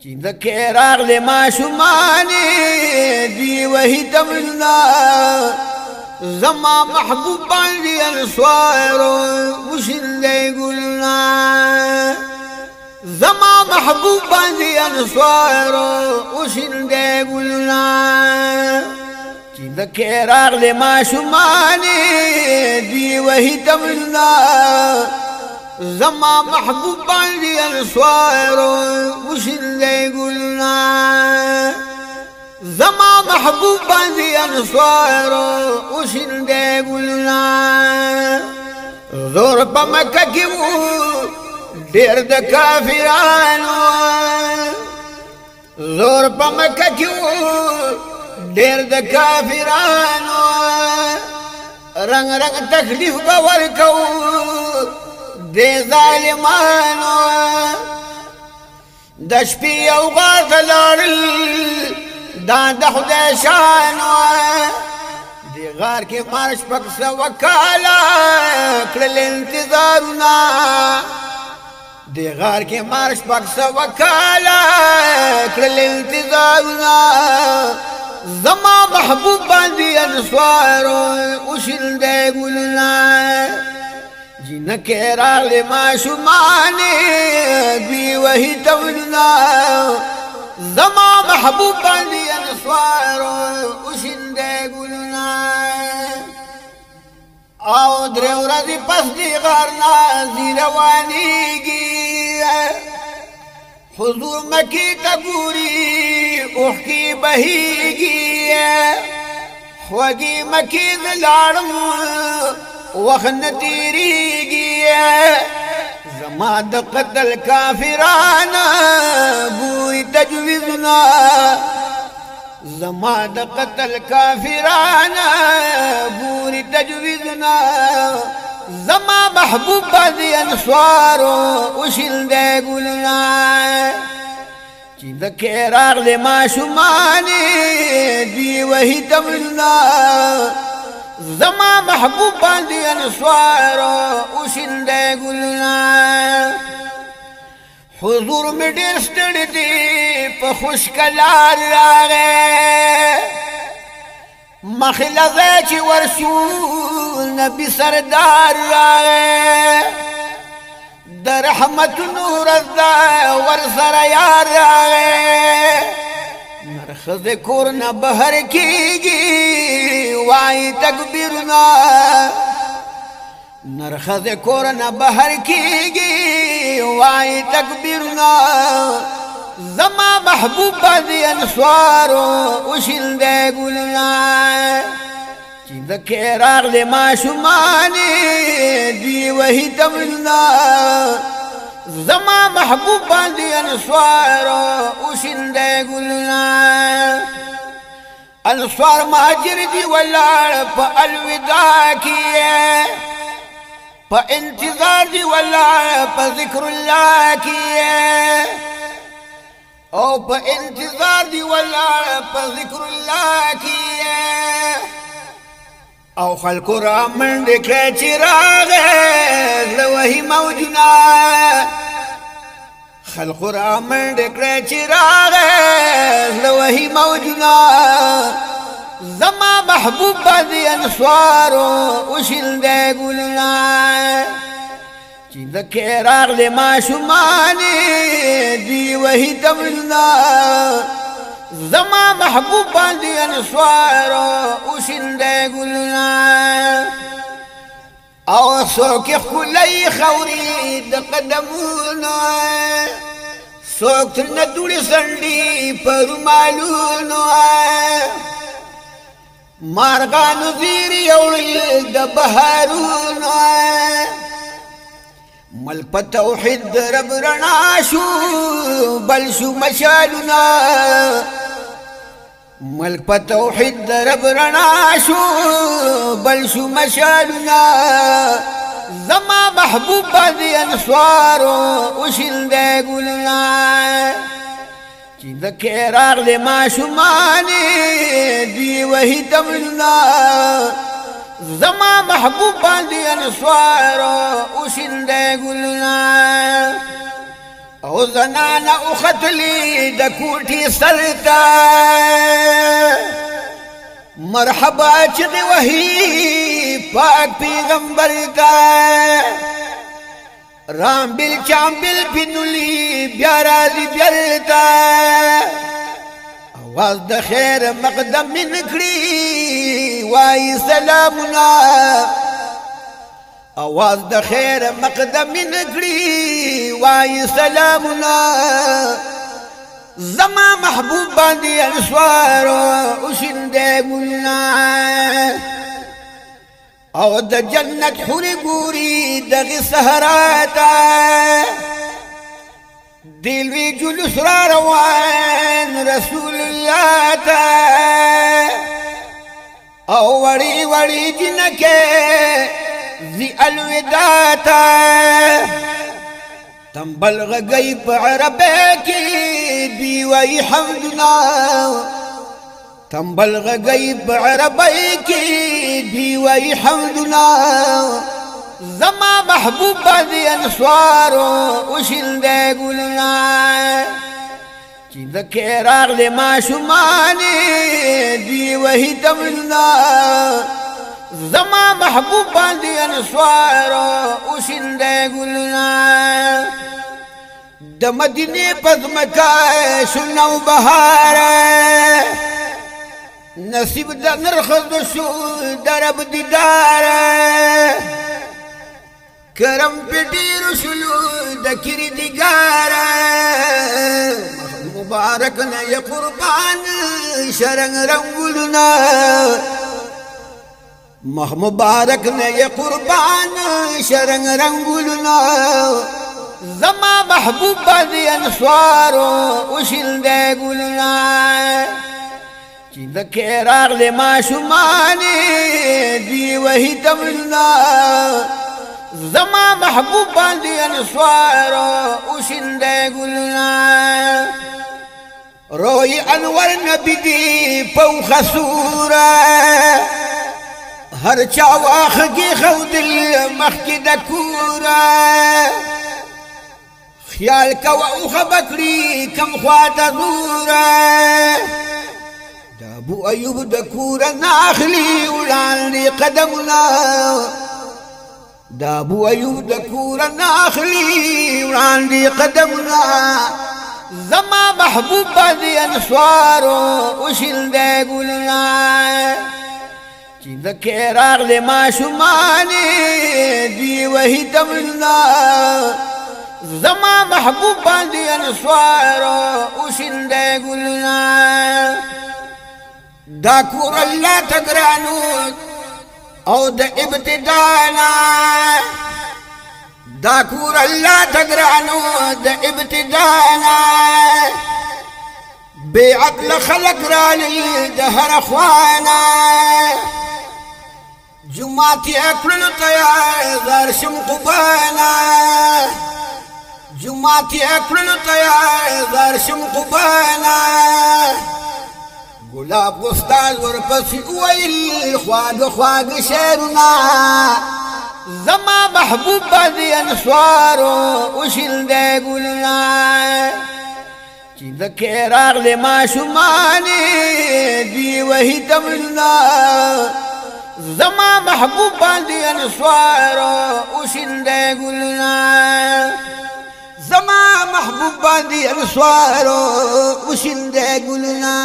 چې د کېراغ له ماشومانې دی وਹੀ تمنا زما محبوب باندې انصار وشلې ګلنا زما محبوب باندې انصار وشلې ګلنا چې د کېراغ له ماشومانې دی وਹੀ تمنا زما محبوب باندې انصار وشلې ګلنا زما محبوب باندې انصار وشلې ګلنا زور په مکه کې وو ډېر د کافرانو زور په مکه کې وو ډېر د کافرانو رنگ رنگ تکلیف به ورکوو دے ظالمانو د شپې یو غار ته لاړل دا د خدای شانو دې غار کې مار شپږ سوه کاله کړل انتظارونه دې غار کې مار شپږ سوه کاله کړل انتظارونه زما محبوب باندې انصار وشلې ګلنا جن کېراغ له ماشومانې دی وਹੀ تمنا زما محبوب باندې انصار وشلې ګلنا او درې ورځې پس دی غار نه روانېږي حضور مکې ته ګوري اوښکې بهېږي خوږې مکې زه لاړم وخت نه تېرېږي زما د قتل کافرانه ګوري تجویزونه زما د قتل کافرانه ګوري تجویزونه زما محبوب باندې انصار وشلې ګلنا چې د کېراغ له ماشومانې دی وਹੀ تمنا زما محبوب باندې انصار وشلې ګلنا حضور مې ډېر ستړی دی په خوشکلار راغی مخلغه چې ورشو نبی سردار راغی د رحمت نور زدا ورسره یار راغی نرخز کور نه بهر کېږي وای تکبیرنا نرخز کور نه بهر کېږي وای تکبیرنا زما محبوب باندې انصار وشلې ګلنا چې د کېراغ له ماشومانې دی وਹੀ تمنا زما محبوب باندې انصار وشلې ګلنا انصار مهاجر دی ولاړ په الوداع کې په انتظار دی ولاړ په ذکر الله کې او په انتظار دی ولاړ په ذکر الله کې او خلق را منډه کړه چې راغې له وਹੀ موجنا خلق را منډه کړه چې راغې له وਹੀ موجنا زما محبوب باندې انصار وشلې ګلنا چې د کېراغ له ماشومانې دی وਹੀ تمنا زما محبوب باندې انصار وشلې ګلنا او څوک خولې خوري د قدمونو څوک تر نه دوړې سنډي پر مالونو مارغانو زیر یوړل د بهارونو مل په توحید رب رڼا شو بل شو مشالونه مل په توحید رب رڼا شو بل شو مشالونه زما محبوب باندې انصار وشلې ګلنا چې د کېراغ له ماشومانې دی وਹੀ تمنا زما محبوب باندې انصار وشلې ګلنا او زنانا اختلی د کوټي سرتا مرحبا چې وحی پاک پیغمبر تا رام بل چامبل پینولی بیا راځي بیلتا آواز د خیر مقدم نکړي وای سلامنا آواز د خیر مقدم نکړي وای سلامنا زما محبوب باندې انسوار او شنده ګلنا او د جنت حور ګوري دغه سهراتا دلوي جلوس را روان رسول الله تا او وړي وړي جنکه ذي الوداع تا تنبل غي بعربك بي وي حمدنا تنبل غي بعربك بي وي حمدنا زما محبوب باندې انصار وشل دې ګلنا چې د کېراغ له ما شمانه بي وهي تمنا زما محبوب باندې انصار وشل دې ګلنا د مدینه پزمکا شنو بهار نصیب د نرخص شو درب دیدار کرم پټیر شلو د کری دیګار مبارک نه یا قربان شرنګ رنگولنا مبارک نه یا قربان شرنګ رنگولنا زما محبوب باندې انصار وشل دې ګلنا چې د کېراغ له ما شمانه دی وهي تمنا زما محبوب باندې انصار وشل دې ګلنا روي انور نبی دی په خسوره هر چا واخږي خودل مخکې د کوره خیال کو او خبکړي کم خواته زوره د ابو ایوب د کوره ناخلی وړاندې قدمنا د ابو ایوب د کوره ناخلی وړاندې قدمنا زما محبوب باندې انصار وشل دې ګلنا چې د کېراغ له ما شمانه دی وهي تمنا زما محبوب باندې انصار وشل دې ګلنا دا کور الله تګرانو او د ابتدانا دا کور الله تګرانو د ابتدانا بعقل خلق را للدهر خوانا جمعتي اكل تيار دار شم قبانا جمعتي اكل تيار دار شم قبانا گلاب استاد ورپسې ویل خواږه خواږه شعرونه زما محبوب باندې انصار وشل دې ګلنا چې د کېراغ له ما شمانه دی وهي تمنا زما محبوب باندې انصار وشل دې ګلنا زما محبوب باندې انصار وشل دې ګلنا